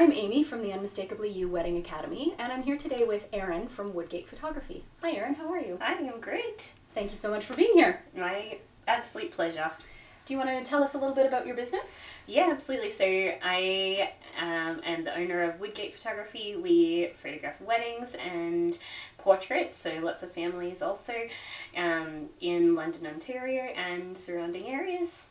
I'm Amy from the Unmistakably You Wedding Academy, and I'm here today with Erin from Woodgate Photography. Hi Erin, how are you? Hi, I'm great. Thank you so much for being here. My absolute pleasure. Do you want to tell us a little bit about your business? Yeah, absolutely. So I am the owner of Woodgate Photography. We photograph weddings and portraits, so lots of families also, in London, Ontario and surrounding areas.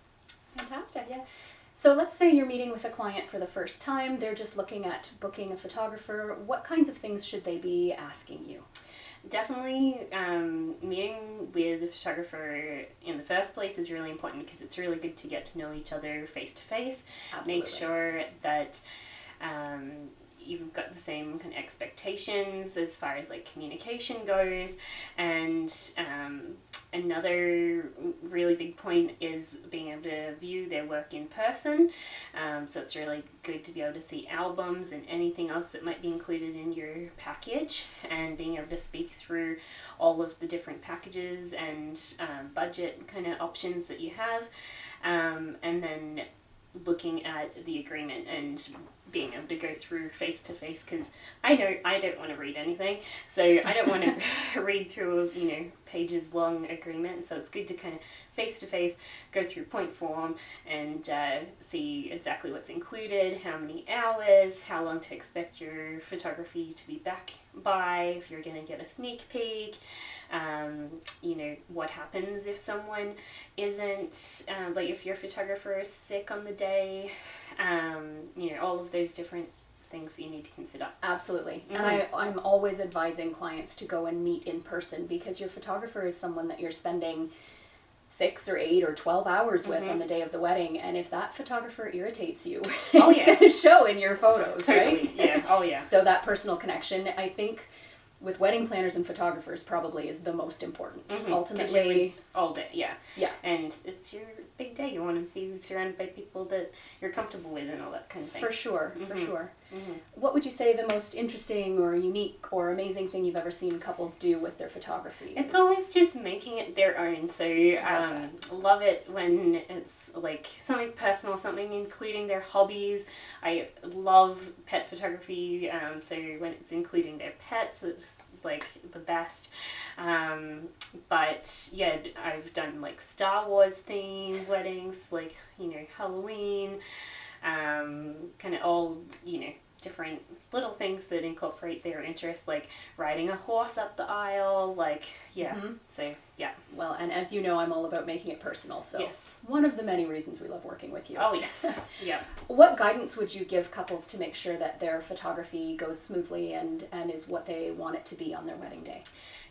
Fantastic. Yes. So let's say you're meeting with a client for the first time. They're just looking at booking a photographer. What kinds of things should they be asking you? Definitely meeting with the photographer in the first place is really important because it's really good to get to know each other face to face. Absolutely. Make sure that you've got the same kind of expectations as far as like communication goes, and another really big point is being able to view their work in person. So it's really good to be able to see albums and anything else that might be included in your package, and being able to speak through all of the different packages and budget kind of options that you have, and then looking at the agreement and being able to go through face to face, because I know I don't want to read anything, so I don't want to read through a pages long agreement. So it's good to kind of face to face go through point form and see exactly what's included, how many hours, how long to expect your photography to be back by, if you're going to get a sneak peek. What happens if someone isn't, like if your photographer is sick on the day, all of those different things you need to consider. Absolutely. Mm-hmm. And I'm always advising clients to go and meet in person, because your photographer is someone that you're spending 6 or 8 or 12 hours with on the day of the wedding, and if that photographer irritates you, it's going to show in your photos, totally. right? Yeah. Oh yeah. So that personal connection, I think, with wedding planners and photographers, probably is the most important. Mm-hmm. Ultimately, all day, yeah. Yeah. And it's your big day. You want to be surrounded by people that you're comfortable with and all that kind of thing. for sure, Mm-hmm. for sure. Mm-hmm. What would you say the most interesting or unique or amazing thing you've ever seen couples do with their photography? It's always just making it their own. So love it when it's like something personal, something including their hobbies. I love pet photography, so when it's including their pets, it's like the best. But yeah, I've done like Star Wars themed weddings, like Halloween, kind of all different little things that incorporate their interests, like riding a horse up the aisle, like so yeah. Well, and as you know, I'm all about making it personal, so Yes. one of the many reasons we love working with you. Oh yes. Yeah. What guidance would you give couples to make sure that their photography goes smoothly and is what they want it to be on their wedding day?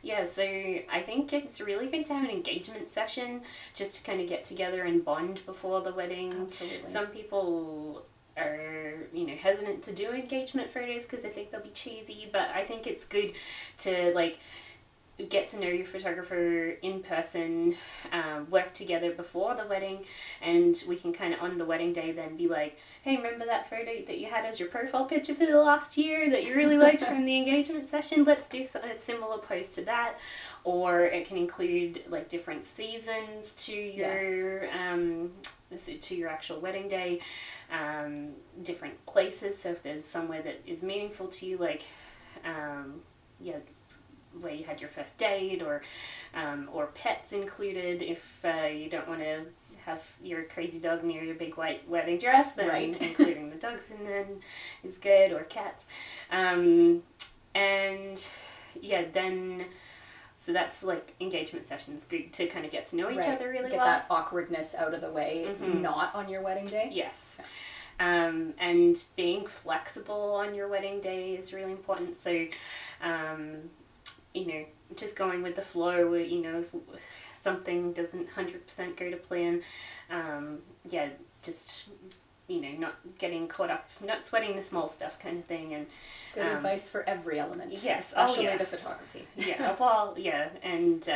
Yeah, so I think it's really good to have an engagement session just to kind of get together and bond before the wedding. Absolutely. Some people are hesitant to do engagement photos because they think they'll be cheesy, but I think it's good to like get to know your photographer in person, work together before the wedding, and we can kind of on the wedding day then be like, hey, remember that photo that you had as your profile picture for the last year that you really liked from the engagement session? Let's do a similar pose to that. Or it can include like different seasons to your to your actual wedding day, different places. So if there's somewhere that is meaningful to you, like where you had your first date, or pets included. If you don't want to have your crazy dog near your big white wedding dress, then including the dogs in then is good, or cats. So that's like engagement sessions, good to kind of get to know each other really well. Get that awkwardness out of the way, not on your wedding day. Yes. And being flexible on your wedding day is really important. So, just going with the flow, if something doesn't 100% go to plan, just, not getting caught up, not sweating the small stuff kind of thing. And good advice for every element. Yes. Especially the photography. Yeah, well, yeah, and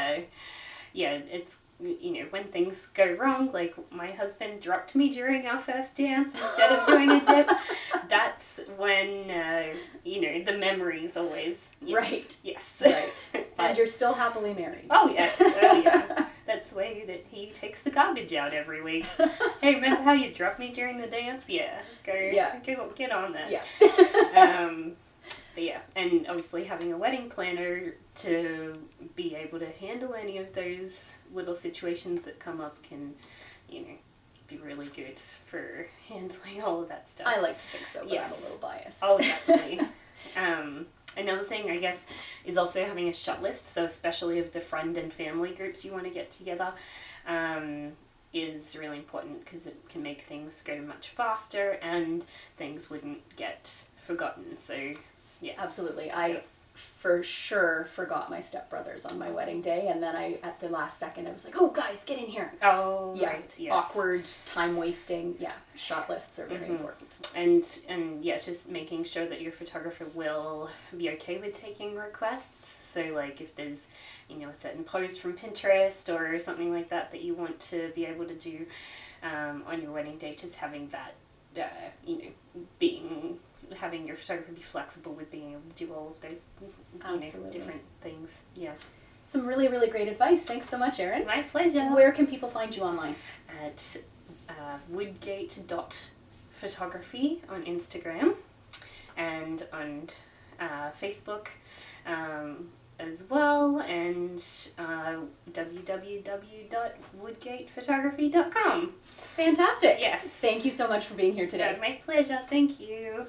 it's, when things go wrong, like my husband dropped me during our first dance instead of doing a dip, that's when, the memories always. Yes, right. Yes. Right. And you're still happily married. Oh, yes. Oh, yeah. That's way that he takes the garbage out every week. Hey, remember how you dropped me during the dance? Yeah, get on that. Yeah. But yeah, and obviously having a wedding planner to be able to handle any of those little situations that come up can, be really good for handling all of that stuff. I like to think so, but Yes. I'm a little biased. Oh, definitely. Another thing, I guess, is also having a shot list, so especially of the friend and family groups you want to get together, is really important because it can make things go much faster and things wouldn't get forgotten. So, yeah. Absolutely. I for sure forgot my stepbrothers on my wedding day, and then at the last second I was like, oh guys, get in here. Oh, Yeah. right, yes. Awkward, time wasting. Yeah, shot lists are very important. And yeah, just making sure that your photographer will be okay with taking requests. So like if there's, a certain pose from Pinterest or something like that that you want to be able to do on your wedding day, just having that, having your photographer be flexible with being able to do all of those, different things. Yeah. Some really, really great advice. Thanks so much, Erin. My pleasure. Where can people find you online? At woodgate.photography on Instagram and on Facebook as well, and www.woodgatephotography.com. Fantastic. Yes. Thank you so much for being here today. My pleasure. Thank you.